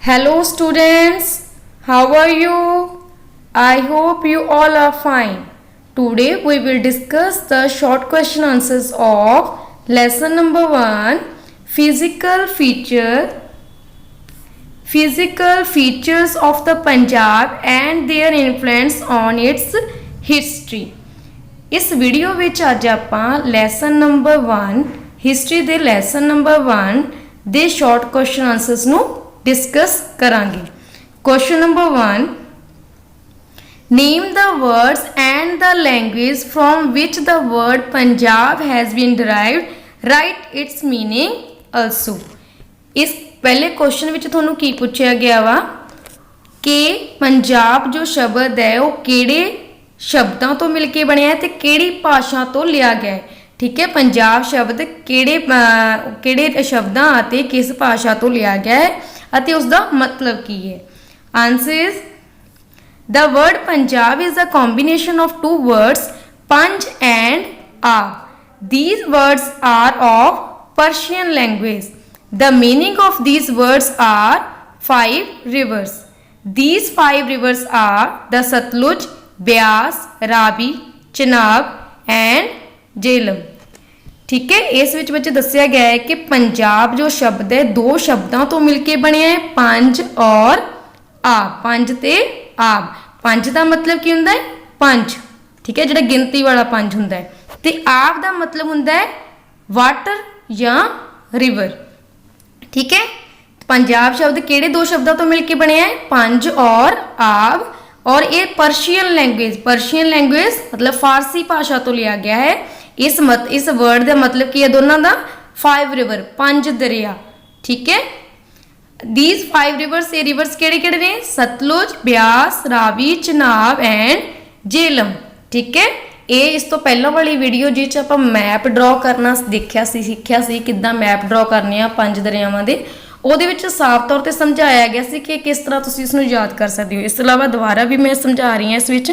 Hello students, how are you? I hope you all are fine. Today we will discuss the short question answers of lesson number 1, physical features of the Punjab and their influence on its history. इस video ਵਿੱਚ ਅੱਜ ਆਪਾਂ lesson number 1 history ਦੇ lesson number 1 ਦੇ short question answers ਨੂੰ discuss ਕਰਾਂਗੇ। Question number 1, name the words and the language from which the word Punjab has been derived, write its meaning also। ਇਸ ਪਹਿਲੇ ਕੁਐਸਚਨ ਵਿੱਚ ਤੁਹਾਨੂੰ ਕੀ ਪੁੱਛਿਆ ਗਿਆ ਵਾ ਕਿ ਪੰਜਾਬ ਜੋ ਸ਼ਬਦ ਹੈ ਉਹ ਕਿਹੜੇ ਸ਼ਬਦਾਂ ਤੋਂ ਮਿਲ ਕੇ ਬਣਿਆ ਹੈ ਤੇ ਕਿਹੜੀ ਭਾਸ਼ਾ ਤੋਂ ਲਿਆ ਗਿਆ ਹੈ। ਠੀਕ ਹੈ, ਪੰਜਾਬ ਸ਼ਬਦ ਕਿਹੜੇ ਸ਼ਬਦਾਂ ਅਤੇ ਕਿਸ ਭਾਸ਼ਾ ਤੋਂ ਲਿਆ ਗਿਆ ਹੈ ਅਤੇ ਉਸ ਦਾ ਮਤਲਬ ਕੀ ਹੈ। Answer is the word Punjab is a combination of two words, Panj and Aab. These words are of Persian language. The meaning of these words are 5 rivers. These 5 rivers are the Satluj, Beas, Ravi, Chenab and Jhelum। ठीक है, इस विच बच्चे दस्या गया है कि पंजाब जो शब्द है दो शब्दों तो मिलके बनया है, पंज और आब। पंज ते आब। पंज का मतलब की हुंदा है पंज, ठीक है, जिहड़ा गिनती वाला पंज हुंदा है, ते आब का मतलब हुंदा है वाटर या रिवर। ठीक है, पंजाब शब्द किहड़े दो शब्दों तो मिलके बनया है, पंज और आब। और ये पर्शियन लैंग्वेज मतलब फारसी भाषा तो लिया गया है। इस वर्ड का मतलब की है दोनों का 5 रिवर, 5 दरिया। ठीक है, these 5 rivers, ये रिवर्स केड़े ने, सतलुज, ब्यास, रावी, चनाब एंड झेलम। ठीक है, ये इस तो पहला वाली वीडियो जिस आप मैप ड्रॉ करना सीखा सी किद्दां मैप ड्रॉ करने आ 5 दरियावां दे, ਉਹਦੇ ਵਿੱਚ ਸਾਫ਼ ਤੌਰ ਤੇ ਸਮਝਾਇਆ ਗਿਆ ਸੀ ਕਿ ਕਿਸ ਤਰ੍ਹਾਂ ਤੁਸੀਂ ਇਸ ਨੂੰ ਯਾਦ ਕਰ ਸਕਦੇ ਹੋ। ਇਸ ਤੋਂ ਇਲਾਵਾ ਦੁਬਾਰਾ ਵੀ ਮੈਂ ਸਮਝਾ ਰਹੀ ਹਾਂ ਇਸ ਵਿੱਚ।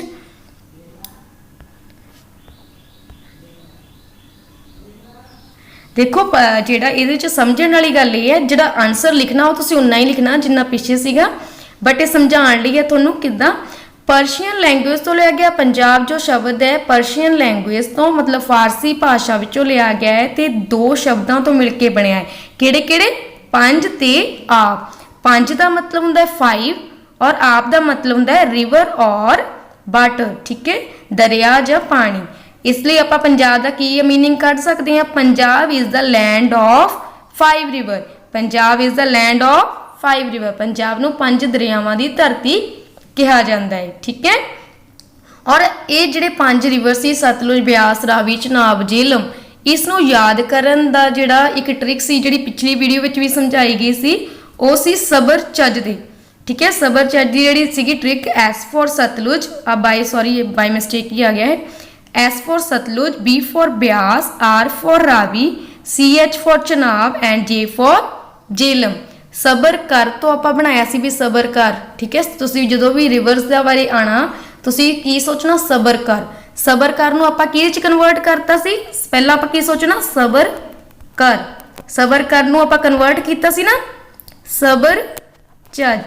ਦੇਖੋ ਜਿਹੜਾ ਇਹਦੇ ਵਿੱਚ ਸਮਝਣ ਵਾਲੀ ਗੱਲ ਇਹ ਹੈ, ਜਿਹੜਾ ਆਨਸਰ ਲਿਖਣਾ ਉਹ ਤੁਸੀਂ ਉਨਾ ਹੀ ਲਿਖਣਾ ਜਿੰਨਾ ਪਿੱਛੇ ਸੀਗਾ, ਬਟ ਇਹ ਸਮਝਾਉਣ ਲਈ ਹੈ ਤੁਹਾਨੂੰ ਕਿੱਦਾਂ। पर्शियन लैंग्वेज तो लिया गया, पंजाब जो शब्द है पर्शियन लैंग्वेज तो मतलब फारसी भाषा विचों लिया गया है ते दो शब्दों तो मिलके बनया है। किहड़े किहड़े, पंज ते आप। पंज का मतलब हुंदा है 5 और आप का मतलब हुंदा है रिवर और वाटर। ठीक है, दरिया या पानी। इसलिए आप पंजाब का की मीनिंग कढ़ सकते हैं, Punjab is the land of 5 river. Punjab is the land of 5 river. Punjab नूं 5 दरियावां दी धरती कहा जाता है। ठीक है, और ये जिहड़े 5 रिवर सी सतलुज, ब्यास, रावी, चनाब, झेलम, इसनों याद करन दा जिहड़ा एक ट्रिक सी जिहड़ी पिछली वीडियो विच भी समझाई गई सी, वो सी सबर चज दे। ठीक है, सबर चज दी जिहड़ी सीगी trick, S for Sutlej, by mistake ही आ गया है, S for Sutlej, B for Beas, R for Ravi, C H for Chenab and J for Jhelum. सबर कर तो आप बनाया सी भी सबर कर। ठीक है, तुसीं जदों भी रिवर्स के बारे आना तुसीं की सोचना, सबर कर। सबर कर नूं आपां किहदे च कन्वर्ट करता सी, पहला आपां की सोचना, सबर कर। सबर कर नूं आपां कन्वर्ट कीता सी ना सबर चज।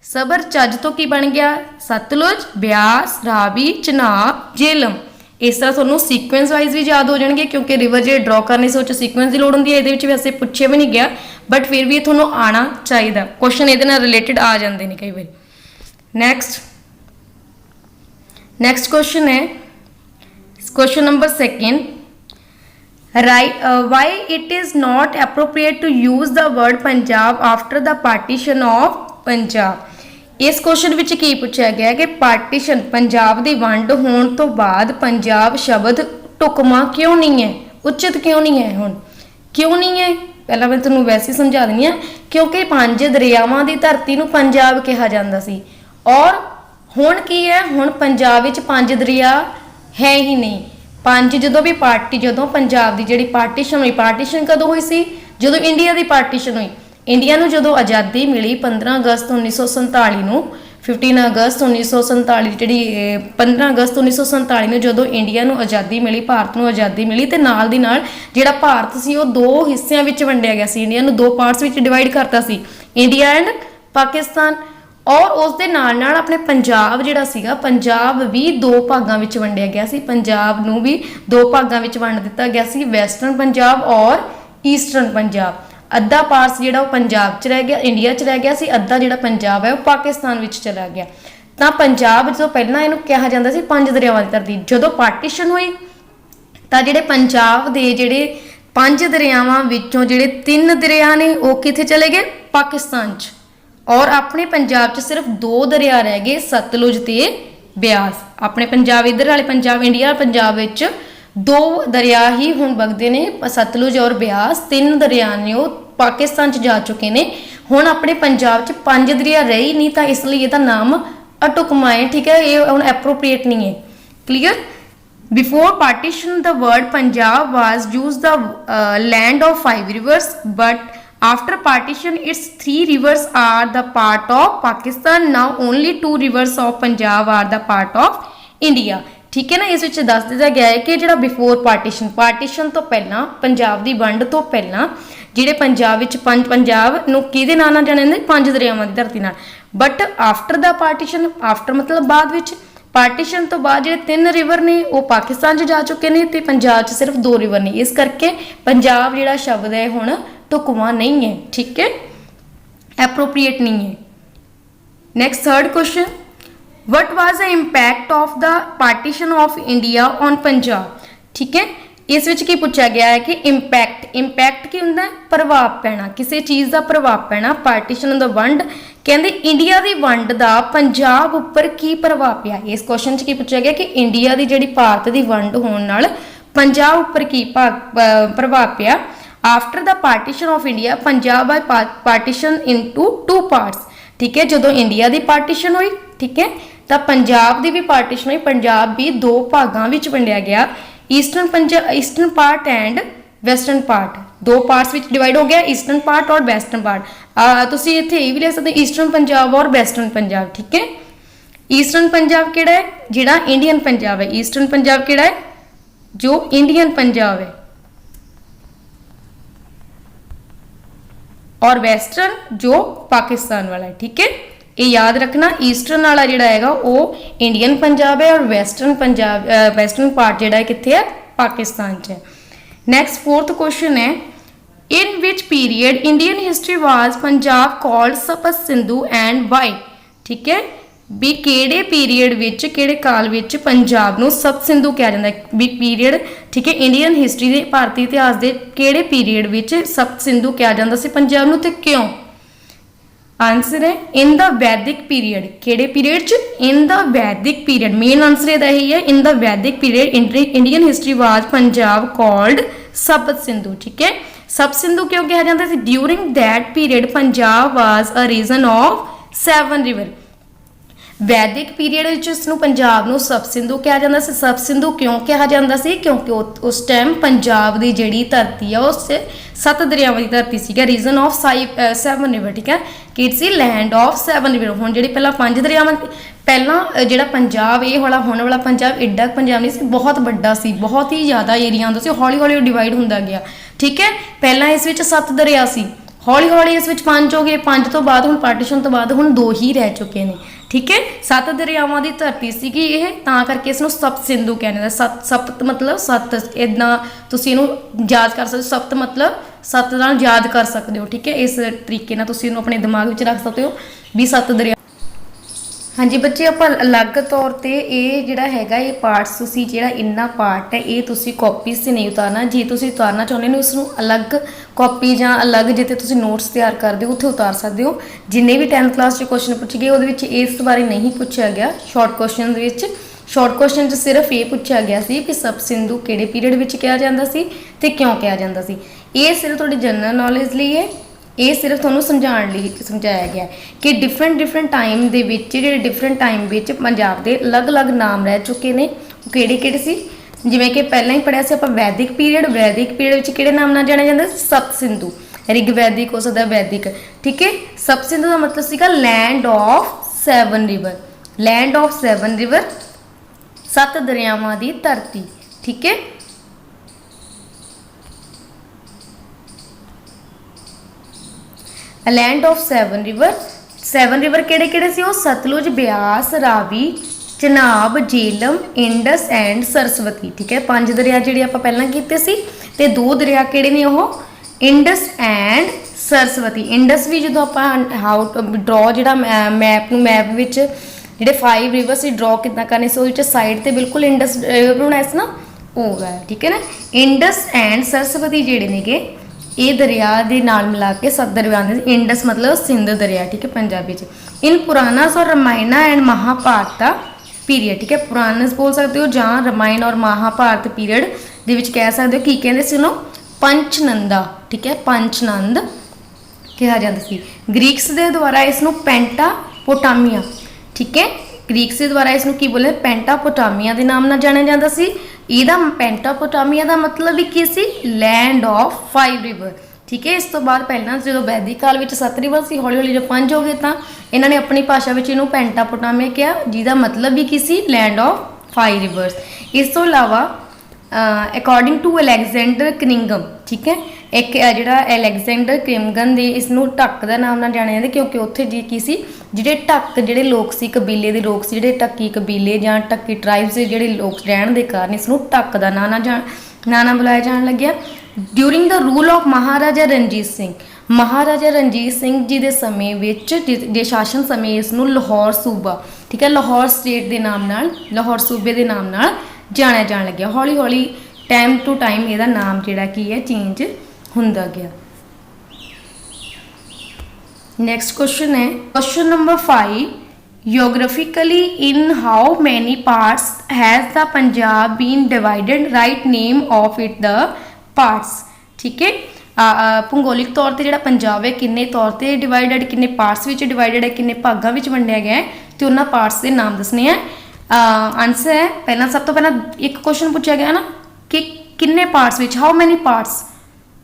सबर चज तो की बन गया, सतलुज, ब्यास, रावी, चनाब, झेलम। इस तरह थोनों सीक्वेंस वाइज भी याद हो जाएंगे क्योंकि रिवर जो ड्रॉ करने से उस सीक्वेंस की लोड़ होंगी है। ये वैसे पूछे भी नहीं गया बट फिर भी थोनों आना चाहिए, क्वेश्चन ये रिलेटेड आ जाते हैं कई बार। नैक्सट क्वेश्चन है question number 2, write why it is not appropriate to use the word Punjab after the partition of Punjab. इस क्वेश्चन में की पूछा गया कि पार्टीशन पंजाब की वंड होने तो बाद पंजाब शब्द ढुकमा क्यों नहीं है, उचित क्यों नहीं है। हुण क्यों नहीं है, पहला मैं तुहानूं वैसे समझा दी हाँ, क्योंकि 5 दरियावां की धरती नूं पंजाब कहा जाता सी और हुण की है, हुण पंजाब विच 5 दरिया है ही नहीं। 5 जदों पंजाब की जिहड़ी पार्टीशन हुई, पार्टीशन कदों हुई सी, जदों इंडिया की पार्टीशन हुई। इंडिया नूं जदों आज़ादी मिली 15 अगस्त 1947 नूं, 15 अगस्त 1947 जी 15 अगस्त 1947 में जदों इंडिया नूं आज़ादी मिली, भारत नूं आज़ादी मिली तो नाल दी नाल जिहड़ा भारत सी वो 2 हिस्सियां विच वंडिया गया सी। इंडिया नूं 2 पार्ट्स विच डिवाइड करता सी, इंडिया एंड ਪਾਕਿਸਤਾਨ। ਔਰ ਉਸ ਦੇ ਨਾਲ ਨਾਲ ਆਪਣੇ ਪੰਜਾਬ ਜਿਹੜਾ ਸੀਗਾ, ਪੰਜਾਬ ਵੀ ਦੋ ਭਾਗਾਂ ਵਿੱਚ ਵੰਡਿਆ ਗਿਆ ਸੀ। ਪੰਜਾਬ ਨੂੰ ਵੀ ਦੋ ਭਾਗਾਂ ਵਿੱਚ ਵੰਡ ਦਿੱਤਾ ਗਿਆ ਸੀ, ਵੈਸਟਰਨ ਪੰਜਾਬ ਔਰ ਈਸਟਰਨ ਪੰਜਾਬ। ਅੱਧਾ ਪਾਰਟਸ ਜਿਹੜਾ ਉਹ ਪੰਜਾਬ 'ਚ ਰਹਿ ਗਿਆ, ਇੰਡੀਆ 'ਚ ਰਹਿ ਗਿਆ ਸੀ, ਅੱਧਾ ਜਿਹੜਾ ਪੰਜਾਬ ਹੈ ਉਹ ਪਾਕਿਸਤਾਨ ਵਿੱਚ ਚਲਾ ਗਿਆ। ਤਾਂ ਪੰਜਾਬ ਜਦੋਂ ਪਹਿਲਾਂ ਇਹਨੂੰ ਕਿਹਾ ਜਾਂਦਾ ਸੀ ਪੰਜ ਦਰਿਆਵਾਂ ਦੀ ਧਰਤੀ, ਜਦੋਂ ਪਾਰਟੀਸ਼ਨ ਹੋਈ ਤਾਂ ਜਿਹੜੇ ਪੰਜਾਬ ਦੇ ਜਿਹੜੇ ਪੰਜ ਦਰਿਆਵਾਂ ਵਿੱਚੋਂ ਜਿਹੜੇ ਤਿੰਨ ਦਰਿਆ ਨੇ ਉਹ ਕਿੱਥੇ ਚਲੇ ਗਏ, ਪਾਕਿਸਤਾਨ 'ਚ। ਔਰ ਆਪਣੇ ਪੰਜਾਬ 'ਚ ਸਿਰਫ ਦੋ ਦਰਿਆ ਰਹਿ ਗਏ, ਸਤਲੁਜ ਤੇ ਬਿਆਸ। ਆਪਣੇ ਪੰਜਾਬ ਇੱਧਰ ਵਾਲੇ ਪੰਜਾਬ, ਇੰਡੀਆ ਪੰਜਾਬ ਵਿੱਚ ਦੋ ਦਰਿਆ ਹੀ ਹੁਣ ਵਗਦੇ ਨੇ, ਸਤਲੁਜ ਔਰ ਬਿਆਸ। ਤਿੰਨ ਦਰਿਆ ਨੇ ਉਹ ਪਾਕਿਸਤਾਨ 'ਚ ਜਾ ਚੁੱਕੇ ਨੇ। ਹੁਣ ਆਪਣੇ ਪੰਜਾਬ 'ਚ ਪੰਜ ਦਰਿਆ ਰਹੇ ਹੀ ਨਹੀਂ, ਤਾਂ ਇਸ ਲਈ ਇਹਦਾ ਨਾਮ ਅਟੁਕਮਾ ਹੈ, ਠੀਕ ਹੈ। ਇਹ ਹੁਣ ਐਪਰੋਪ੍ਰੀਏਟ ਨਹੀਂ ਹੈ। Clear. Before partition the word Punjab was used the land of 5 rivers, but after partition its 3 rivers are the part of Pakistan. Now only 2 rivers of Punjab are the part of India. ਠੀਕ ਹੈ ਨਾ। ਇਸ ਵਿੱਚ ਦੱਸ ਦਿੱਤਾ ਗਿਆ ਹੈ ਕਿ ਜਿਹੜਾ ਬਿਫੋਰ ਪਾਰਟੀਸ਼ਨ ਤੋਂ ਪਹਿਲਾਂ, ਪੰਜਾਬ ਦੀ ਵੰਡ ਤੋਂ ਪਹਿਲਾਂ ਜਿਹੜੇ ਪੰਜਾਬ ਵਿੱਚ ਪੰਜਾਬ ਨੂੰ ਕਿਹਦੇ ਨਾਂ ਨਾਲ ਜਾਣਿਆ ਜਾਂਦਾ, ਪੰਜ ਦਰਿਆਵਾਂ ਦੀ ਧਰਤੀ ਨਾਲ। But after the partition, after ਮਤਲਬ ਬਾਅਦ ਵਿੱਚ, ਪਾਰਟੀਸ਼ਨ ਤੋਂ ਬਾਅਦ ਜਿਹੜੇ ਤਿੰਨ ਰਿਵਰ ਨੇ ਉਹ ਪਾਕਿਸਤਾਨ 'ਚ ਜਾ ਚੁੱਕੇ ਨੇ ਤੇ ਪੰਜਾਬ 'ਚ ਸਿਰਫ ਦੋ ਰਿਵਰ ਨੇ। ਇਸ ਕਰਕੇ ਪੰਜਾਬ ਜਿਹੜਾ ਸ਼ਬਦ ਹੈ ਹੁਣ ਢੁਕਵਾਂ ਨਹੀਂ ਹੈ, ਠੀਕ ਹੈ, ਐਪਰੋਪ੍ਰੀਏਟ ਨਹੀਂ ਹੈ। Next third question, what was the impact of the partition of India on Punjab. ਠੀਕ ਹੈ, ਇਸ ਵਿੱਚ ਕੀ ਪੁੱਛਿਆ ਗਿਆ ਹੈ ਕਿ ਇੰਪੈਕਟ ਕੀ ਹੁੰਦਾ ਹੈ, ਪ੍ਰਭਾਵ ਪੈਣਾ, ਕਿਸੇ ਚੀਜ਼ ਦਾ ਪ੍ਰਭਾਵ ਪੈਣਾ। ਪਾਰਟੀਸ਼ਨ ਦਾ ਵੰਡ, ਕਹਿੰਦੇ ਇੰਡੀਆ ਦੀ ਵੰਡ ਦਾ ਪੰਜਾਬ ਉੱਪਰ ਕੀ ਪ੍ਰਭਾਵ ਪਿਆ। ਇਸ ਕੁਐਸਚਨ 'ਚ ਕੀ ਪੁੱਛਿਆ ਗਿਆ ਕਿ ਇੰਡੀਆ ਦੀ ਜਿਹੜੀ ਭਾਰਤ ਦੀ ਵੰਡ ਹੋਣ ਨਾਲ ਪੰਜਾਬ ਉੱਪਰ ਕੀ ਪ੍ਰਭਾਵ ਪਿਆ। After the partition of India Punjab by partition into 2 parts. ਠੀਕ ਹੈ, ਜਦੋਂ ਇੰਡੀਆ ਦੀ ਪਾਰਟੀਸ਼ਨ ਹੋਈ, ਠੀਕ ਹੈ, ਤਾਂ ਪੰਜਾਬ ਦੀ ਵੀ ਪਾਰਟੀਸ਼ਨ ਹੋਈ, ਪੰਜਾਬ ਵੀ ਦੋ ਭਾਗਾਂ ਵਿੱਚ ਵੰਡਿਆ ਗਿਆ, eastern part and western part. ਦੋ ਪਾਰਟਸ ਵਿੱਚ ਡਿਵਾਈਡ ਹੋ ਗਿਆ, ਈਸਟਰਨ ਪਾਰਟ ਔਰ ਵੈਸਟਰਨ ਪਾਰਟ। ਤੁਸੀਂ ਇੱਥੇ ਇਹ ਵੀ ਲੈ ਸਕਦੇ ਈਸਟਰਨ ਪੰਜਾਬ ਔਰ ਵੈਸਟਰਨ ਪੰਜਾਬ। ਠੀਕ ਹੈ, ਈਸਟਰਨ ਪੰਜਾਬ ਕਿਹੜਾ ਹੈ, ਜਿਹੜਾ ਇੰਡੀਅਨ ਪੰਜਾਬ ਹੈ। ਈਸਟਰਨ ਪੰਜਾਬ ਕਿਹੜਾ ਹੈ, ਜੋ ਇੰਡੀਅਨ ਪੰਜਾਬ ਹੈ। और वेस्टर्न जो पाकिस्तान वाला है। ठीक है, ये याद रखना, ईस्टर्न वाला जिहड़ा हैगा वो इंडियन पंजाब है और वेस्टर्न पंजाब वेस्टर्न पार्ट जिहड़ा है कित्थे है, पाकिस्तान च है। नैक्सट फोर्थ क्वेश्चन है, in which period Indian history was Punjab called Sapta Sindhu and Y. ठीक है, भी किहड़े पीरियड विच, किहड़े काल विच पंजाब नूं सप्त सिंधु कहा जाता है। भी पीरियड, ठीक है, इंडियन हिस्ट्री दे भारतीय इतिहास दे किहड़े पीरियड विच सप्त सिंधु कहा जाता सी पंजाब नूं ते क्यों। आंसर है इन द वैदिक पीरियड। किहड़े पीरियड च, in the Vedic period. Main answer इहदा यही है, in the Vedic period Indian history was Punjab called Sapta Sindhu. ठीक है, सप्त सिंधु क्यों कहा जाता सी, during that period Punjab was a region of 7 river. Vedic period ਵਿੱਚ ਇਸ ਨੂੰ ਪੰਜਾਬ ਨੂੰ ਸਬ ਸਿੰਧੂ ਕਿਹਾ ਜਾਂਦਾ ਸੀ। ਸਬ ਸਿੰਧੂ ਕਿਉਂ ਕਿਹਾ ਜਾਂਦਾ ਸੀ, ਕਿਉਂਕਿ ਉਸ ਟਾਈਮ ਪੰਜਾਬ ਦੀ ਜਿਹੜੀ ਧਰਤੀ ਆ ਉਹ ਸੱਤ ਦਰਿਆਵਾਂ ਦੀ ਧਰਤੀ ਸੀਗਾ, ਰੀਜਨ ਆਫ 7 ਰਿਵਰ। ਠੀਕ ਹੈ, ਕਿ ਇਟਸ ਲੈਂਡ ਆਫ 7 ਰਿਵਰ। ਹੁਣ ਜਿਹੜੀ ਪਹਿਲਾਂ ਪੰਜ ਦਰਿਆਵਾਂ, ਪਹਿਲਾਂ ਜਿਹੜਾ ਪੰਜਾਬ ਇਹ ਵਾਲਾ ਹੋਣ ਵਾਲਾ ਪੰਜਾਬ ਏਡਾ ਪੰਜਾਬ ਨਹੀਂ ਸੀ, ਬਹੁਤ ਵੱਡਾ ਸੀ, ਬਹੁਤ ਹੀ ਜ਼ਿਆਦਾ ਏਰੀਆ ਹੁੰਦਾ ਸੀ, ਹੌਲੀ ਹੌਲੀ ਡਿਵਾਈਡ ਹੁੰਦਾ ਗਿਆ। ਠੀਕ ਹੈ, ਪਹਿਲਾਂ ਇਸ ਵਿੱਚ 7 ਦਰਿਆ ਸੀ, ਹੌਲੀ ਹੌਲੀ ਇਸ ਵਿੱਚ 5 ਹੋ ਗਏ, 5 ਤੋਂ ਬਾਅਦ ਹੁਣ ਪਾਰਟੀਸ਼ਨ ਤੋਂ ਬਾਅਦ ਹੁਣ 2 ਹੀ ਰਹਿ ਚੁੱਕੇ ਨੇ। ਠੀਕ ਹੈ, 7 ਦਰਿਆਵਾਂ ਦੀ ਧਰਤੀ ਸੀਗੀ ਇਹ, ਤਾਂ ਕਰਕੇ ਇਸ ਨੂੰ ਸਪਤ ਸਿੰਧੂ ਕਹਿੰਦੇ ਨੇ। ਸਪਤ ਮਤਲਬ 7, ਇੱਦਾਂ ਤੁਸੀਂ ਇਹਨੂੰ ਯਾਦ ਕਰ ਸਕਦੇ ਹੋ। ਸਪਤ ਮਤਲਬ 7 ਨਾਲ ਯਾਦ ਕਰ ਸਕਦੇ ਹੋ। ਠੀਕ ਹੈ, ਇਸ ਤਰੀਕੇ ਨਾਲ ਤੁਸੀਂ ਇਹਨੂੰ ਆਪਣੇ ਦਿਮਾਗ ਵਿੱਚ ਰੱਖ ਸਕਦੇ ਹੋ ਵੀ 7 ਦਰਿਆ। ਹਾਂਜੀ ਬੱਚੇ, ਆਪਾਂ ਅਲੱਗ ਤੌਰ ਤੇ ਇਹ ਜਿਹੜਾ ਹੈਗਾ ਇਹ ਪਾਰਟਸ, ਤੁਸੀਂ ਜਿਹੜਾ ਇੰਨਾ ਪਾਰਟ ਹੈ ਇਹ ਤੁਸੀਂ ਕਾਪੀਜ਼ 'ਤੇ ਨਹੀਂ ਉਤਾਰਨਾ। ਜੇ ਤੁਸੀਂ ਉਤਾਰਨਾ ਚਾਹੁੰਦੇ ਹੋ ਇਸ ਨੂੰ ਅਲੱਗ ਕਾਪੀ ਜਾਂ ਅਲੱਗ ਜਿੱਥੇ ਤੁਸੀਂ ਨੋਟਸ ਤਿਆਰ ਕਰਦੇ ਹੋ ਉੱਥੇ ਉਤਾਰ ਸਕਦੇ ਹੋ। ਜਿੰਨੇ ਵੀ 10th ਕਲਾਸ 'ਚ ਕੁਐਸਚਨ ਪੁੱਛੇ ਗਏ ਉਹਦੇ ਵਿੱਚ ਇਸ ਬਾਰੇ ਨਹੀਂ ਪੁੱਛਿਆ ਗਿਆ। ਸ਼ਾਰਟ ਕੁਐਸਚਨ ਦੇ ਵਿੱਚ, ਸ਼ਾਰਟ ਕੁਐਸਚਨ 'ਚ ਸਿਰਫ ਇਹ ਪੁੱਛਿਆ ਗਿਆ ਸੀ ਕਿ ਸਬ ਸਿੰਧੂ ਕਿਹੜੇ ਪੀਰੀਅਡ ਵਿੱਚ ਕਿਹਾ ਜਾਂਦਾ ਸੀ ਤੇ ਕਿਉਂ ਕਿਹਾ ਜਾਂਦਾ ਸੀ। ਇਹ ਸਿਰਫ ਤੁਹਾਡੀ ਜਨਰਲ ਨੌਲੇਜ ਲਈ ਹੈ। ਇਹ ਸਿਰਫ ਤੁਹਾਨੂੰ ਸਮਝਾਉਣ ਲਈ ਸਮਝਾਇਆ ਗਿਆ ਕਿ ਡਿਫਰੈਂਟ ਟਾਈਮ ਦੇ ਵਿੱਚ, ਜਿਹੜੇ ਡਿਫਰੈਂਟ ਟਾਈਮ ਵਿੱਚ ਪੰਜਾਬ ਦੇ ਅਲੱਗ-ਅਲੱਗ ਨਾਮ ਰਹਿ ਚੁੱਕੇ ਨੇ, ਉਹ ਕਿਹੜੇ ਸੀ। ਜਿਵੇਂ ਕਿ ਪਹਿਲਾਂ ਹੀ ਪੜ੍ਹਿਆ ਸੀ ਆਪਾਂ ਵੈਦਿਕ ਪੀਰੀਅਡ ਵਿੱਚ ਕਿਹੜੇ ਨਾਮ ਨਾਲ ਜਾਣਿਆ ਜਾਂਦਾ ਸੀ, ਸਪਤ ਸਿੰਧੂ। ਰਿਗ ਵੈਦਿਕ ਹੋ ਸਕਦਾ, ਵੈਦਿਕ। ਠੀਕ ਹੈ, ਸਪਤ ਸਿੰਧੂ ਦਾ ਮਤਲਬ ਸੀਗਾ land of 7 river. Land of 7 river, 7 ਦਰਿਆਵਾਂ ਦੀ ਧਰਤੀ। ਠੀਕ ਹੈ, a land of 7 river, 7 river किहड़े किहड़े सी? Sutlej, Beas, Ravi, Chenab, Jhelum, Indus and Saraswati. ठीक है, 5 दरिया जिहड़े आपां पहलां कीते सी ते 2 दरिया किहड़े ने? ओह इंडस एंड सरस्वती। इंडस भी जो आप हाउ ड्रॉ जो मैप विच जिहड़े 5 रिवर्स ड्रॉ कितना करने से वो साइड ते बिल्कुल इंडस रिवर बनाया सी ना, वो है। ठीक है ना, इंडस एंड सरस्वती जिहड़े नेगे ये दरिया दे नाल मिला के 7 दरिया आते। इंडस मतलब सिंध दरिया। ठीक है, पंजाबी च। इन पुरानास और रामायण एंड महाभारत का पीरियड। ठीक है, पुरानास बोल सकते हो जहाँ रामायण और महाभारत पीरियड दे विच कह सकते हो की कहंदे सी इहनूं पंचनंदा। ठीक है, पंचनंद कहा जाता सी। ग्रीक्स के द्वारा इसनूं पेंटापोटामिया। ठीक है, ग्रीक्स के द्वारा इसनूं की बोले पेंटापोटामिया के नाम नाल जानिया जाता सी। ਇਹਦਾ पेंटापोटामिया का मतलब भी की सी? Land of 5 river. ठीक है, इस तो बाद पहला जो वैदिक काल में 7 रिवर सी, हौली हौली जो 5 हो गए तो इन्होंने अपनी भाषा में इन्हों पेंटापोटामिया किया, जिसका मतलब भी की सी? Land of 5 reverse. इस तो इलावा अकॉर्डिंग टू अलैगजेंडर क्निंगम। ठीक है, एक जोड़ा अलैगजेंडर क्रिमगन दे इसनूं ढक का नाम ना जाने जाते क्योंकि उत्थे जी की सी जिहड़े ढक जिहड़े लोग सी कबीले दे लोग सी जिहड़े ढक्की कबीले जां ढक्की ट्राइब्स दे जिहड़े लोग रहण दे कारण इसनूं ढक का ना बुलाया जान लग्या। ड्यूरिंग द रूल ऑफ महाराजा रणजीत सिंह। महाराजा रणजीत सिंह जी के समय विच जे शासन समय इसनूं लाहौर सूबा, ठीक है, लाहौर स्टेट के नाम नाल लाहौर सूबे के नाम नाल जानिया जान लग्या। हौली हौली टाइम टू टाइम इहदा नाम जिहड़ा की है चेंज हुंदा गया। नेक्स्ट क्वेश्चन है question number 5। Geographically in how many parts has the Punjab been divided? Right name of it the parts। ठीक है, भूगोलिक तौर पर जो पंजाब है किन्ने तौर पर डिवाइडेड, किन्ने पार्ट्स में डिवाइडेड है, किन्ने भागों में वंडिया गया है, तो उन्होंने पार्ट्स के नाम दसने हैं। आंसर है पहला, सब तो पहला एक क्वेश्चन पूछा गया ना कि किन्ने पार्ट्स विच, how many parts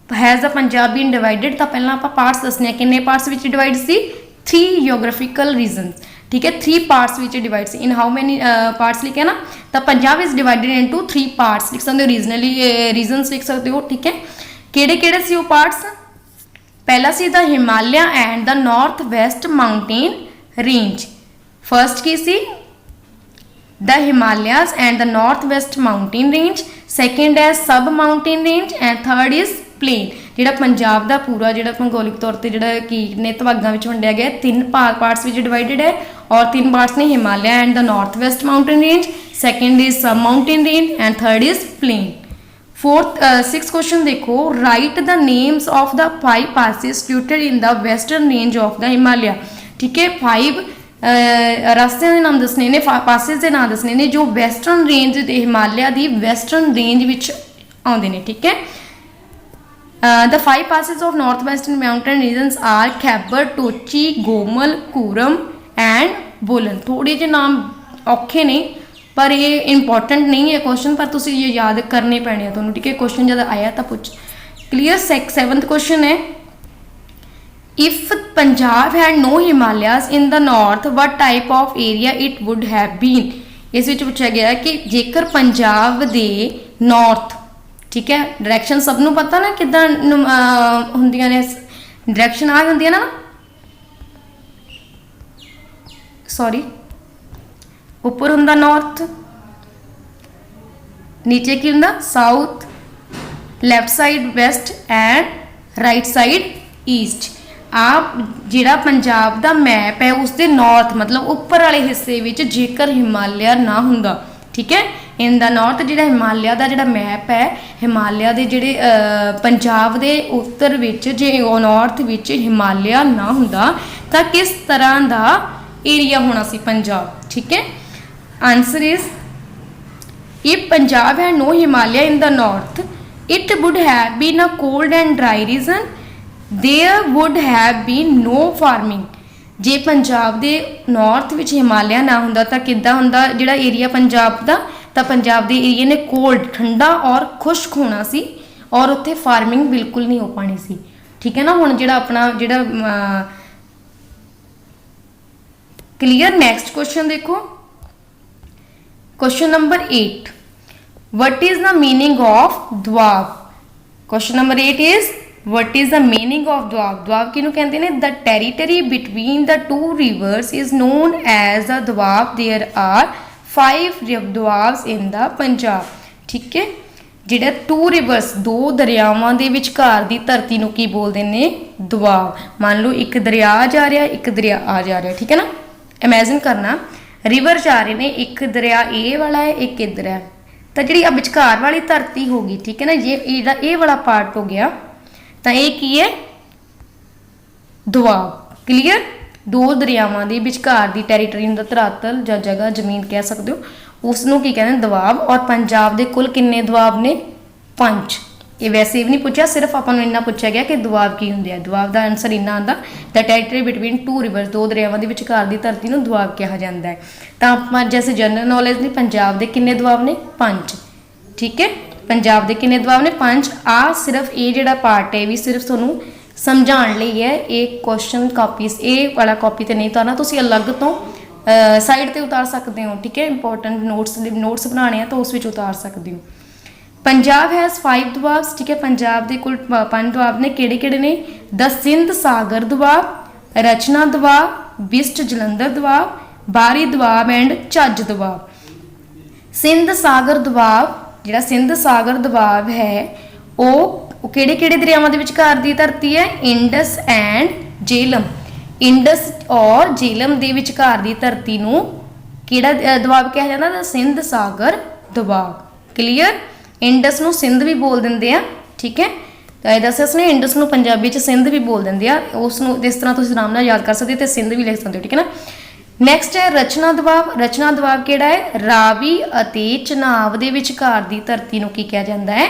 has the Punjab been divided, तो पहला आप पार्ट्स दसने किन्ने पार्ट्स विच डिवाइड सी? 3 जियोग्राफिकल रीजनस। ठीक है, 3 पार्ट्स विच डिवाइड सी। इन हाउ मैनी पार्ट्स लिखे ना, तो Punjab is divided into 3 parts लिख सकते हो, रीजनली रीजनस लिख सकते हो। ठीक है, किहड़े किहड़े सी वो पार्ट्स? पहला see the Himalaya and the north west mountain range. First की सी the Himalayas and the northwest mountain range, second है सब mountain range and third is plain। जिहड़ा पंजाब दा पूरा जिहड़ा भूगोलिक तौर ते जिहड़ा की ने भागां विच वंडिया गया 3 पार्ट्स विच डिवाइडेड है और 3 पार्ट्स ने Himalaya and the north west mountain range, second is sub mountain range and third is plain. 6th question देखो, write the names of the 5 passes situated in the western range of the Himalaya। ठीक है, 5 रास्ते के नाम दसने ने, passes के नाम दसने ने जो वैसटर्न रेंज हिमालय की वैसटर्न रेंज विच आउंदे ने। ठीक है, the 5 passes of north western mountain regions are Khyber, Tochi, Gomal, Kurram and Bolan. थोड़े जे नाम औखे ने पर ये इंपॉर्टेंट नहीं है क्वेश्चन, पर तुम ये याद करने पैने तुहानूं। ठीक है, क्वेश्चन जब आया तो पूछ क्लीयर। 7th क्वेश्चन है, if Punjab had no Himalayas in the north, what type of area it would have been। इस विच पूछा गया कि जेकर पंजाब दे नॉर्थ, ठीक है, डायरेक्शन सबनों पता ना किदां हुंदियां ने, डायरेक्शन आ हुंदी है ना, सॉरी ऊपर हुंदा नॉर्थ, नीचे की हुंदा south, left side west and right side east. आप जिहड़ा पंजाब दा मैप है उसके नॉर्थ मतलब उपर वाले हिस्से विच जेकर हिमालय ना हुंदा, ठीक है, इन द नॉर्थ जिहड़ा हिमालय दा जिहड़ा मैप है, हिमालय दे जिहड़े पंजाब दे उत्तर विच जे नॉर्थ विच हिमालय ना हुंदा तां किस तरह दा एरिया होना सी पंजाब। ठीक है, आंसर इज इफ पंजाब है no Himalaya in the north it would have been a cold and dry region, there would have been no farming. जे पंजाब दे नॉर्थ विच हिमालय ना हुंदा तां किद्दां हुंदा जिहड़ा एरिया पंजाब दा, तां पंजाब दे एरिया ने कोल्ड ठंडा और खुश्क होना सी और उत्थे फार्मिंग बिल्कुल नहीं हो पानी सी। ठीक है ना, हुण जिहड़ा अपना जिहड़ा क्लियर। नेक्स्ट क्वेश्चन देखो, question number 8, what is the meaning of Doab. Question number 8 is what is the meaning of Doab? Doab ਕਿਹਨੂੰ ਕਹਿੰਦੇ ਨੇ? The territory between the two rivers is known as the Doab. There are 5 Doabs in the Punjab. ਠੀਕ ਹੈ, ਜਿਹੜਾ to reverse, ਦੋ ਦਰਿਆਵਾਂ ਦੇ ਵਿਚਕਾਰ ਦੀ ਧਰਤੀ ਨੂੰ ਕੀ ਬੋਲਦੇ ਨੇ? ਦੁਆਬ। ਮੰਨ ਲਓ ਇੱਕ ਦਰਿਆ ਜਾ ਰਿਹਾ, ਇੱਕ ਦਰਿਆ ਆ ਜਾ ਰਿਹਾ, ਠੀਕ ਹੈ ਨਾ। ਇਮੈਜਿਨ ਕਰਨਾ ਰਿਵਰ ਜਾ ਰਹੇ ਨੇ, ਇੱਕ ਦਰਿਆ ਇਹ ਵਾਲਾ ਹੈ, ਇੱਕ ਇੱਧਰ ਹੈ, ਤਾਂ ਜਿਹੜੀ ਆ ਵਿਚਕਾਰ ਵਾਲੀ ਧਰਤੀ ਹੋ ਗਈ, ਠੀਕ ਹੈ ਨਾ, ਜੇ ਜਿਹੜਾ ਇਹ ਵਾਲਾ ਪਾਰਟ ਹੋ ਗਿਆ ਤਾਂ ਇਹ ਕੀ ਹੈ? ਦੁਆਬ। ਕਲੀਅਰ? ਦੋ ਦਰਿਆਵਾਂ ਦੇ ਵਿਚਕਾਰ ਦੀ ਟੈਰੀਟਰੀ ਦਾ ਧਰਾਤਲ ਜਾਂ ਜਗ੍ਹਾ, ਜ਼ਮੀਨ ਕਹਿ ਸਕਦੇ ਹੋ, ਉਸ ਨੂੰ ਕੀ ਕਹਿੰਦੇ? ਦੁਆਬ। ਔਰ ਪੰਜਾਬ ਦੇ ਕੁੱਲ ਕਿੰਨੇ ਦੁਆਬ ਨੇ? 5। ਇਹ ਵੈਸੇ ਵੀ ਨਹੀਂ ਪੁੱਛਿਆ, ਸਿਰਫ ਆਪਾਂ ਨੂੰ ਇੰਨਾ ਪੁੱਛਿਆ ਗਿਆ ਕਿ ਦੁਆਬ ਕੀ ਹੁੰਦੇ ਆ। ਦੁਆਬ ਦਾ ਆਨਸਰ ਇੰਨਾ ਆਉਂਦਾ, ਦ ਟੈਰੀਟਰੀ ਬਿਟਵੀਨ ਟੂ ਰਿਵਰਸ, ਦੋ ਦਰਿਆਵਾਂ ਦੇ ਵਿਚਕਾਰ ਦੀ ਧਰਤੀ ਨੂੰ ਦੁਆਬ ਕਿਹਾ ਜਾਂਦਾ ਹੈ। ਤਾਂ ਆਪਾਂ ਜੈਸੇ ਜਨਰਲ ਨੌਲੇਜ ਨੇ, ਪੰਜਾਬ ਦੇ ਕਿੰਨੇ ਦੁਆਬ ਨੇ? 5। ਠੀਕ ਹੈ, ਪੰਜਾਬ ਦੇ ਕਿੰਨੇ ਦੁਆਬ ਨੇ? 5। ਆ ਸਿਰਫ ਇਹ ਜਿਹੜਾ ਪਾਰਟ ਹੈ ਵੀ ਸਿਰਫ ਤੁਹਾਨੂੰ ਸਮਝਾਉਣ ਲਈ ਹੈ। ਇਹ ਕੁਐਸਚਨ ਕਾਪੀਜ਼, ਇਹ ਵਾਲਾ ਕਾਪੀ ਤੇ ਨਹੀਂ ਉਤਾਰਨਾ, ਤੁਸੀਂ ਅਲੱਗ ਤੋਂ ਸਾਈਡ ਤੇ ਉਤਾਰ ਸਕਦੇ ਹੋ। ਠੀਕ ਹੈ, ਇੰਪੋਰਟੈਂਟ ਨੋਟਸ ਬਣਾਉਣੇ ਆ ਤਾਂ ਉਸ ਵਿੱਚ ਉਤਾਰ ਸਕਦੇ ਹੋ। ਪੰਜਾਬ ਹੈਜ਼ 5 ਦੁਆਬਸ। ਠੀਕ ਹੈ, ਪੰਜਾਬ ਦੇ ਕੁੱਲ 5 ਦੁਆਬ ਨੇ। ਕਿਹੜੇ ਕਿਹੜੇ ਨੇ? ਦ ਸਿੰਧ ਸਾਗਰ ਦੁਆਬ, ਰਚਨਾ ਦੁਆਬ, ਬਿਸਟ ਜਲੰਧਰ ਦੁਆਬ, ਬਾਰੀ ਦੁਆਬ ਐਂਡ ਝੱਜ ਦੁਆਬ। ਸਿੰਧ ਸਾਗਰ ਦੁਆਬ, ਜਿਹੜਾ ਸਿੰਧ ਸਾਗਰ ਦੁਆਬ ਹੈ ਉਹ ਕਿਹੜੇ ਕਿਹੜੇ ਦਰਿਆਵਾਂ ਦੇ ਵਿਚਕਾਰ ਦੀ ਧਰਤੀ ਹੈ? Indus and Jhelum. ਇੰਡਸ ਔਰ ਜੇਹਲਮ ਦੇ ਵਿਚਕਾਰ ਦੀ ਧਰਤੀ ਨੂੰ ਕਿਹੜਾ ਦੁਆਬ ਕਿਹਾ ਜਾਂਦਾ? ਦਾ ਸਿੰਧ ਸਾਗਰ ਦੁਆਬ। ਕਲੀਅਰ? ਇੰਡਸ ਨੂੰ ਸਿੰਧ ਵੀ ਬੋਲ ਦਿੰਦੇ ਆ। ਠੀਕ ਹੈ, ਤਾਂ ਇਹ ਦੱਸਿਆ ਉਸਨੇ, ਇੰਡਸ ਨੂੰ ਪੰਜਾਬੀ ਚ ਸਿੰਧ ਵੀ ਬੋਲ ਦਿੰਦੇ ਆ। ਉਸ ਨੂੰ ਇਸ ਤਰ੍ਹਾਂ ਤੁਸੀਂ ਆਰਾਮ ਨਾਲ ਯਾਦ ਕਰ ਸਕਦੇ ਹੋ ਤੇ ਸਿੰਧ ਵੀ ਲਿਖ ਸਕਦੇ ਹੋ। ਠੀਕ ਹੈ ਨਾ। ਨੈਕਸਟ ਹੈ ਰਚਨਾ ਦੁਆਬ। ਰਚਨਾ ਦੁਆਬ ਕਿਹੜਾ ਹੈ? ਰਾਵੀ ਅਤੇ ਚਨਾਬ ਦੇ ਵਿਚਕਾਰ ਦੀ ਧਰਤੀ ਨੂੰ ਕੀ ਕਿਹਾ ਜਾਂਦਾ ਹੈ?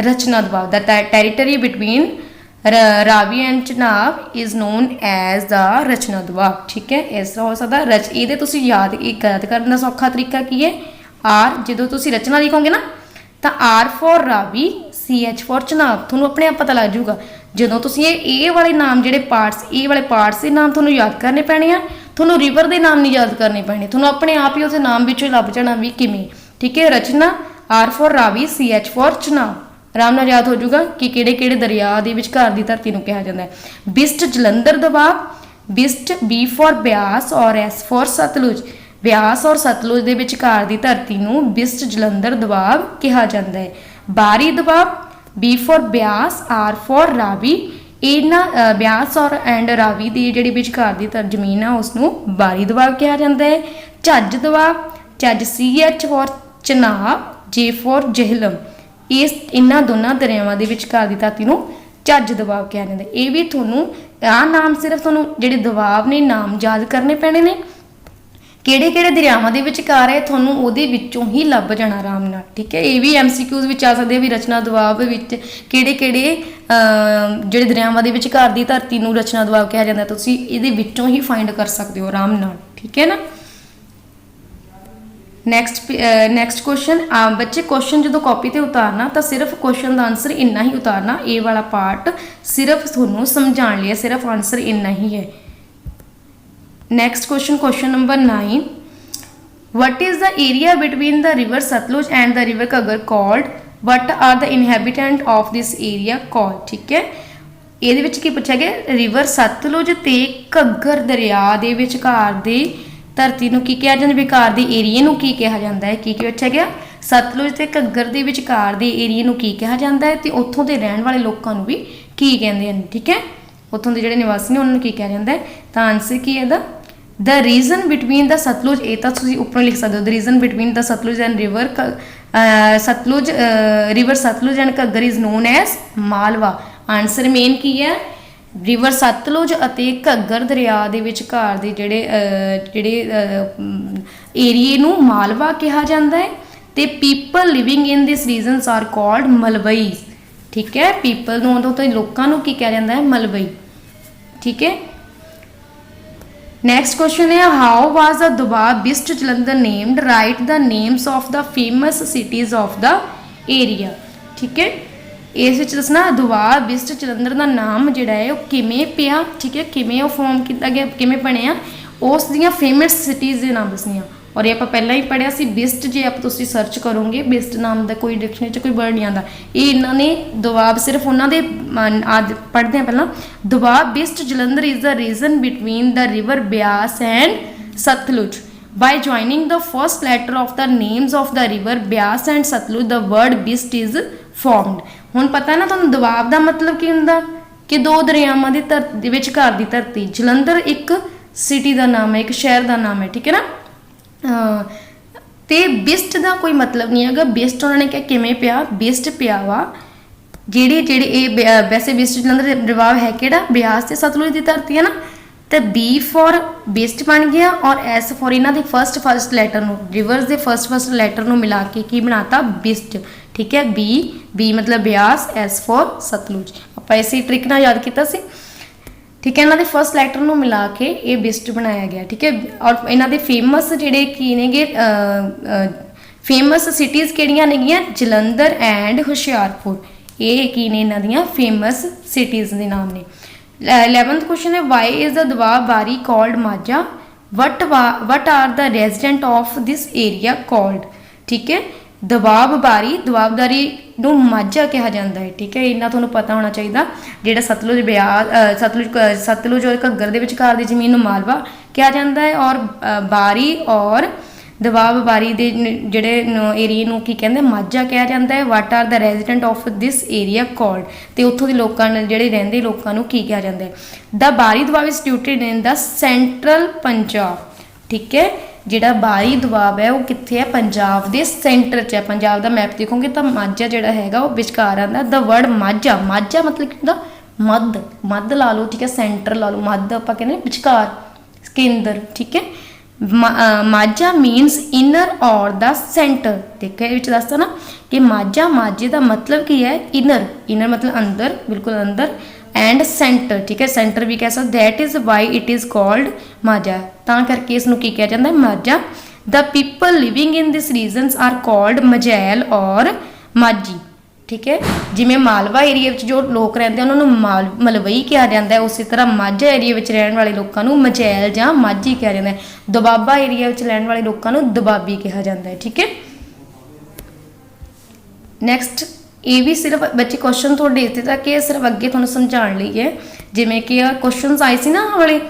Rachna Doab. The territory between Ravi and Chenab is known as the Rachna Doab. ਠੀਕ ਹੈ, ਇਸ ਤਰ੍ਹਾਂ ਹੋ ਸਕਦਾ। ਇਹਦੇ ਤੁਸੀਂ ਯਾਦ ਕਰਨ ਦਾ ਸੌਖਾ ਤਰੀਕਾ ਕੀ ਹੈ? ਆਰ, ਜਦੋਂ ਤੁਸੀਂ ਰਚਨਾ ਲਿਖੋਗੇ ਨਾ ਤਾਂ R for Ravi, CH for Chenab, ਤੁਹਾਨੂੰ ਆਪਣੇ ਆਪ ਪਤਾ ਲੱਗ ਜਾਊਗਾ। ਜਦੋਂ ਤੁਸੀਂ ਇਹ ਵਾਲੇ ਨਾਮ ਜਿਹੜੇ ਪਾਰਟਸ, ਇਹ ਵਾਲੇ ਪਾਰਟਸ ਦੇ ਨਾਮ ਤੁਹਾਨੂੰ ਯਾਦ ਕਰਨੇ ਪੈਣੇ ਆ, ਤੁਹਾਨੂੰ ਰਿਵਰ ਦੇ ਨਾਮ ਨਹੀਂ ਯਾਦ ਕਰਨੇ ਪੈਣੇ, ਤੁਹਾਨੂੰ ਆਪਣੇ ਆਪ ਹੀ ਉਹਦੇ ਨਾਮ ਵਿੱਚੋਂ ਲੱਭ ਜਾਣਾ ਵੀ ਕਿਵੇਂ। ਠੀਕ ਹੈ, Rachna, R for Ravi, CH for Chenab, ਆਰਾਮ ਨਾਲ ਯਾਦ ਹੋ ਜਾਊਗਾ ਕਿ ਕਿਹੜੇ ਕਿਹੜੇ ਦਰਿਆ ਦੇ ਵਿਚਕਾਰ ਦੀ ਧਰਤੀ ਨੂੰ ਕਿਹਾ ਜਾਂਦਾ ਹੈ। ਬਿਸਟ ਜਲੰਧਰ ਦੁਆਬ, ਬਿਸਟ B ਫॉर ਬਿਆਸ ਔਰ S ਫॉर ਸਤਲੁਜ। ਬਿਆਸ ਔਰ ਸਤਲੁਜ ਦੇ ਵਿਚਕਾਰ ਦੀ ਧਰਤੀ ਨੂੰ ਬਿਸਟ ਜਲੰਧਰ ਦੁਆਬ ਕਿਹਾ ਜਾਂਦਾ ਹੈ। ਬਾਰੀ Doab, B for Beas, R for Ravi. ਇਹਨਾਂ ਬਿਆਸ ਔਰ ਐਂਡ ਰਾਵੀ ਦੀ ਜਿਹੜੀ ਵਿਚਕਾਰ ਦੀ ਜ਼ਮੀਨ ਆ ਉਸ ਨੂੰ ਬਾਰੀ ਦੁਆਬ ਕਿਹਾ ਜਾਂਦਾ ਹੈ। Jech Doab, Jech CH for Chenab, J for Jhelum. ਇਹਨਾਂ ਦੋਨਾਂ ਦਰਿਆਵਾਂ ਦੇ ਵਿਚਕਾਰ ਦੀ ਧਰਤੀ ਨੂੰ ਝੱਜ ਦੁਆਬ ਕਿਹਾ ਜਾਂਦਾ। ਇਹ ਵੀ ਤੁਹਾਨੂੰ ਆਹ ਨਾਮ ਸਿਰਫ ਤੁਹਾਨੂੰ ਜਿਹੜੇ ਦੁਆਬ ਨੇ ਨਾਮ ਯਾਦ ਕਰਨੇ ਪੈਣੇ ਨੇ। ਕਿਹੜੇ ਕਿਹੜੇ ਦਰਿਆਵਾਂ ਦੇ ਵਿਚਕਾਰ ਹੈ ਤੁਹਾਨੂੰ ਉਹਦੇ ਵਿੱਚੋਂ ਹੀ ਲੱਭ ਜਾਣਾ ਆਰਾਮ ਨਾਲ। ਠੀਕ ਹੈ, ਇਹ ਵੀ MCQs ਵਿੱਚ ਆ ਸਕਦੇ ਆ ਵੀ ਰਚਨਾ ਦੁਆਬ ਵਿੱਚ ਕਿਹੜੇ ਕਿਹੜੇ ਜਿਹੜੇ ਦਰਿਆਵਾਂ ਦੇ ਵਿਚਕਾਰ ਦੀ ਧਰਤੀ ਨੂੰ ਰਚਨਾ ਦੁਆਬ ਕਿਹਾ ਜਾਂਦਾ, ਤੁਸੀਂ ਇਹਦੇ ਵਿੱਚੋਂ ਹੀ ਫਾਈਂਡ ਕਰ ਸਕਦੇ ਹੋ ਆਰਾਮ ਨਾਲ। ਠੀਕ ਹੈ ਨਾ। Next question. ਬੱਚੇ ਕੁਐਸਚਨ ਜਦੋਂ ਕਾਪੀ ਤੇ ਉਤਾਰਨਾ ਤਾਂ ਸਿਰਫ ਕੁਐਸਚਨ ਦਾ ਆਨਸਰ ਇੰਨਾ ਹੀ ਉਤਾਰਨਾ। ਇਹ ਵਾਲਾ ਪਾਰਟ ਸਿਰਫ ਤੁਹਾਨੂੰ ਸਮਝਾਉਣ ਲਈ, ਸਿਰਫ ਆਨਸਰ ਇੰਨਾ ਹੀ ਹੈ। Next question, question number 9. What is the area between the river Satluj and the river Ghaggar called? What are the inhabitants of this area called? ਠੀਕ ਹੈ, ਇਹਦੇ ਵਿੱਚ ਕੀ ਪੁੱਛਿਆ ਗਿਆ? ਰਿਵਰ ਸਤਲੁਜ ਤੇ ਘੱਗਰ ਦਰਿਆ ਦੇ ਵਿਚਕਾਰ ਦੀ ਧਰਤੀ ਨੂੰ ਕੀ ਕਿਹਾ ਜਾਂਦਾ? ਵਿਚਕਾਰ ਦੇ ਏਰੀਏ ਨੂੰ ਕੀ ਕਿਹਾ ਜਾਂਦਾ ਹੈ? ਕੀ ਪੁੱਛਿਆ ਗਿਆ? ਸਤਲੁਜ ਤੇ ਘੱਗਰ ਦੇ ਵਿਚਕਾਰ ਦੇ ਏਰੀਏ ਨੂੰ ਕੀ ਕਿਹਾ ਜਾਂਦਾ ਹੈ ਤੇ ਉੱਥੋਂ ਦੇ ਰਹਿਣ ਵਾਲੇ ਲੋਕਾਂ ਨੂੰ ਵੀ ਕੀ ਕਹਿੰਦੇ ਹਨ? ਠੀਕ ਹੈ, ਉੱਥੋਂ ਦੇ ਜਿਹੜੇ ਨਿਵਾਸੀ ਨੇ ਉਹਨਾਂ ਨੂੰ ਕੀ ਕਿਹਾ ਜਾਂਦਾ ਹੈ? ਤਾਂ ਆਨਸਰ ਕੀ ਹੈ ਇਹਦਾ? The region between the Satluj, ਇਹ ਤਾਂ ਤੁਸੀਂ ਉੱਪਰੋਂ ਲਿਖ ਸਕਦੇ ਹੋ। The region between the Satluj and river Satluj, river Satluj and Ghaggar is known as Malwa। Answer ਮੇਨ ਕੀ ਹੈ? ਰਿਵਰ ਸਤਲੁਜ ਅਤੇ ਘੱਗਰ ਦਰਿਆ ਦੇ ਵਿਚਕਾਰ ਦੇ ਜਿਹੜੇ ਏਰੀਏ ਨੂੰ ਮਾਲਵਾ ਕਿਹਾ ਜਾਂਦਾ ਹੈ ਤੇ people living in this regions R called Malwai. ਠੀਕ ਹੈ, ਪੀਪਲ ਨੂੰ ਉਦੋਂ ਤੋਂ ਲੋਕਾਂ ਨੂੰ ਕੀ ਕਿਹਾ ਜਾਂਦਾ ਹੈ? ਮਲਵਈ। ਠੀਕ ਹੈ। Next question है, how was the Doab Bist Jalandhar named? Write the names of the famous cities of the area। ठीक है, ਇਸ ਵਿੱਚ ਦੱਸਣਾ ਦੁਆਬ ਬਿਸਟ ਜਲੰਧਰ ਦਾ ਨਾਮ ਜਿਹੜਾ ਹੈ ਉਹ ਕਿਵੇਂ ਪਿਆ। ਠੀਕ ਹੈ, ਕਿਵੇਂ ਉਹ ਫਾਰਮ ਕੀਤਾ ਗਿਆ, ਕਿਵੇਂ ਬਣਿਆ, ਉਸ ਦੀਆਂ ਫੇਮਸ ਸਿਟੀਜ਼ ਦੇ ਨਾਮ ਦੱਸਣੀਆਂ। और ये आप पहला ही पढ़िया सी बिस्ट, जे आप तुसी सर्च करोगे बिस्ट नाम का कोई डिक्शनरी कोई वर्ड नहीं आता। ये इन्होंने दुआब सिर्फ उन्होंने आज पढ़ते हैं पहला, Doab Bist Jalandhar is the region between the river Beas and Sutlej. By joining the first letter of the names of the river Bias and Satluj, the word Bist is formed। ਹੁਣ ਪਤਾ ਨਾ ਤੁਹਾਨੂੰ ਦੁਆਬ ਦਾ ਮਤਲਬ ਕੀ ਹੁੰਦਾ ਕਿ ਦੋ ਦਰਿਆਵਾਂ ਦੀ ਧਰਤੀ ਵਿਚਕਾਰ ਦੀ ਧਰਤੀ। ਜਲੰਧਰ ਇੱਕ ਸਿਟੀ ਦਾ ਨਾਮ ਹੈ, ਇੱਕ ਸ਼ਹਿਰ ਦਾ ਨਾਮ ਹੈ, ਠੀਕ ਹੈ ਨਾ। ਤੇ ਬਿਸਟ ਦਾ ਕੋਈ ਮਤਲਬ ਨਹੀਂ ਹੈਗਾ। ਬਿਸਟ ਉਹਨਾਂ ਨੇ ਕਿਹਾ ਕਿਵੇਂ ਪਿਆ, ਬਿਸਟ ਪਿਆ ਵਾ ਜਿਹੜੀ ਇਹ ਵੈਸੇ ਬਿਸਟ ਜਲੰਧਰ ਜਵਾਬ ਹੈ ਕਿਹੜਾ, ਬਿਆਸ ਤੇ ਸਤਲੁਜ ਦੀ ਧਰਤੀ ਹੈ ਨਾ। तो बी फॉर बिस्ट बन गया और एस फॉर इन्हों के फस्ट लैटर में रिवर्स के फस्ट लैटर में मिला के की बनाता बिस्ट, ठीक है। बी मतलब ब्यास, एस फॉर सतलुज। आप इसे ट्रिक ना याद किया सी, ठीक है। इन्हों के फस्ट लैटर में मिला के ये बिस्ट बनाया गया, ठीक है। और इन्हों के फेमस जोड़े की ने फेमस सिटीज़ किहड़ियां नेगियां, जलंधर एंड हुशियारपुर। ये की ने इन्हों दियां फेमस सिटीज़ के नाम ने। 11th क्वेश्चन है, वाई इज़ द दुआब बारी कॉल्ड माझा, what are the resident of this area called, ठीक है। दुआबबारी नूं माझा कहा जाता है, ठीक है। इन्ना तुहानूं पता होना चाहिए। जिहड़ा सतलुज ब्यास सतलुज और घग्गर दे विचकार दी जमीन नूं मालवा कहा जाता है और बारी और दुआबबारी दे जिहड़े एरिए नूं की कहंदे माझा कहा जाता है। What are the resident of this area called, तो उत्थों के लोगों ने जिहड़े रहिंदे लोगों नूं की कहा जाता है। द बारी Doab is situated in the central Punjab, ठीक है। जिहड़ा बारी दुआब है वो कित्थे है, पंजाब दे सेंटर च है। पंजाब का मैप देखोगे तो माझा जिहड़ा हैगा वो विचकार आंदा। द वर्ड माझा, माझा मतलब की हुंदा मध ला लो, ठीक है। सेंटर ला लो, मध आपां कहंदे विचकार, केंद्र, ठीक है। माझा मीनस इनर और द सेंटर। देखो ये दसता ना कि माझा माझे का मतलब की है इनर मतलब अंदर, बिल्कुल अंदर, एंड सेंटर, ठीक है। सेंटर भी कह सकते। That is why it is called Majha, तां करके इसनूं की कहा जाता है Majha. The people living in this regions are called Majhail और माझी, ठीक है। जिमें मालवा एरिया जो लोग रहते हैं उन्होंने मलवई कहा जाता है, उस तरह माझा एरिया में रहने वाले लोगों को मजैल या माझी कहा जाता है। दुआबा एरिया में रहने वाले लोगों को दुआबी कहा जाता है, ठीक है। नैक्सट ये भी सिर्फ बच्चे क्वेश्चन थोड़े दे दिता कि सिर्फ अगे थोड़ा समझाने लिए है। जिमें कि क्वेश्चन आए सी ना वाले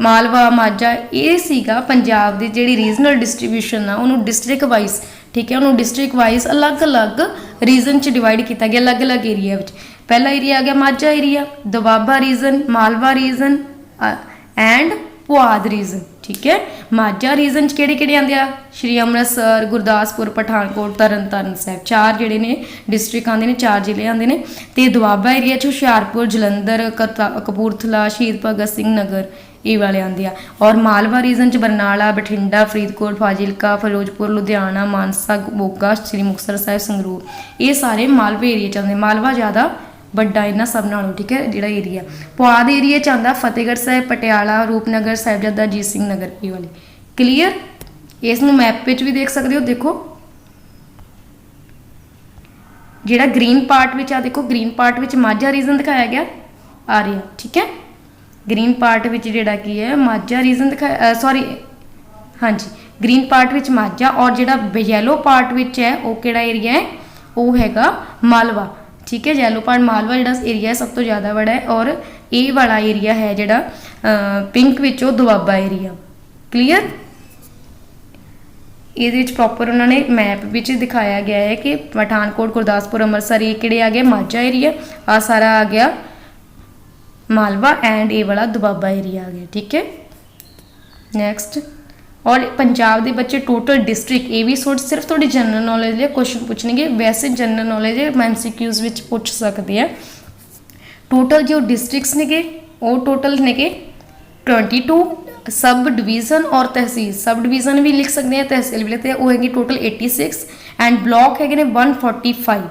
मालवा माझा, ये सीगा पंजाब की जी रीजनल डिस्ट्रीब्यूशन आ उन्होंने डिस्ट्रिक्ट वाइज, ठीक है। उन्होंने डिस्ट्रिक्ट वाइज अलग अलग रीजन च डिवाइड किया गया, अलग अलग एरिया। पहला एरिया आ गया Majha area, Doaba region, Malwa region and Puadh region, ठीक है। माझा रीजन किहड़े आंदे आ, श्री अमृतसर, गुरदासपुर, पठानकोट, तरन तारण साहिब, चार जिहड़े ने डिस्ट्रिक्ट आंदे ने, चार जिले आंदे ने। ते दुआबा एरिया च हुशियारपुर, जलंधर, कपूरथला, शहीद भगत सिंह नगर ये वाले आंदे आ। और मालवा रीजन च बरनाला, बठिंडा, फरीदकोट, फाजिलका, फिरोजपुर, लुधियाना, मानसा, मोगा, श्री मुक्तसर साहिब, संगरूर, ये सारे मालवे एरिया च आंदे। मालवा ज़्यादा ਵੱਡਾ ਇਹਨਾਂ ਸਭ ਨਾਲੋਂ, ठीक है, ਜਿਹੜਾ ਏਰੀਆ। ਪੁਆਧ ਏਰੀਆ ਚ ਆਂਦਾ ਫਤਿਹਗੜ੍ਹ ਸਾਹਿਬ, ਪਟਿਆਲਾ, ਰੂਪਨਗਰ, ਸਾਹਿਬਜ਼ਾਦਾ ਅਜੀਤ ਸਿੰਘ ਨਗਰ, ਇਹ ਵਾਲੇ। ਕਲੀਅਰ। ਇਸ ਨੂੰ ਮੈਪ ਵਿੱਚ ਵੀ ਦੇਖ ਸਕਦੇ ਹੋ। ਦੇਖੋ ਜਿਹੜਾ ਗ੍ਰੀਨ ਪਾਰਟ ਵਿੱਚ ਆ, ਦੇਖੋ ਗ੍ਰੀਨ ਪਾਰਟ ਵਿੱਚ ਮਾਝਾ ਰੀਜਨ ਦਿਖਾਇਆ ਗਿਆ ਆ ਰਿਹਾ, ਠੀਕ ਹੈ। ਗ੍ਰੀਨ ਪਾਰਟ ਵਿੱਚ ਜਿਹੜਾ ਕੀ ਹੈ ਮਾਝਾ ਰੀਜਨ ਦਿਖਾਇਆ, ਸੌਰੀ ਹਾਂਜੀ ਗ੍ਰੀਨ ਪਾਰਟ ਵਿੱਚ ਮਾਝਾ, ਔਰ ਜਿਹੜਾ ਯੈਲੋ ਪਾਰਟ ਵਿੱਚ ਹੈ ਉਹ ਕਿਹੜਾ ਏਰੀਆ ਹੈ, ਉਹ ਹੈਗਾ मालवा, ठीक है। येलो पार्ट मालवा जो एरिया है सब तो ज़्यादा बड़ा है, और ये वाला एरिया है जोड़ा पिंक विच दुआबा एरिया। क्लीयर। ये प्रॉपर उन्होंने मैप विच दिखाया गया है कि पठानकोट, गुरदासपुर, अमृतसर ये किहड़े आ गए माझा एरिया, आ सारा आ गया मालवा, एंड ये वाला दुआबा एरिया आ गया, ठीक है। नैक्सट, और पंजाब के बच्चे टोटल डिस्ट्रिक्ट, ये भी सिर्फ थोड़ी जनरल नॉलेज लिए क्वेश्चन पूछने, वैसे जनरल नॉलेज MCQs विच पूछ सकते हैं। टोटल जो डिस्ट्रिक्ट्स ने वो टोटल ने 22, सब डिवीज़न और तहसील, सब डिवीज़न भी लिख सकते हैं, तहसील भी लिखते हैं, वो है टोटल 86, एंड ब्लॉक है 145।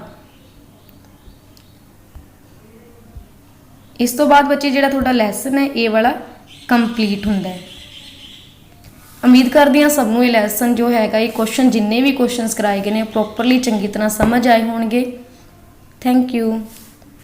इस तो बाद बच्चे जो थोड़ा लैसन है ये वाला कंप्लीट होंदा है। उम्मीद करती हाँ सबनों ये लैसन जो हैगा ये क्वेश्चन जिन्ने भी क्वेश्चन कराए गए हैं प्रॉपरली चंगी तरह समझ आए होंगे। Thank you.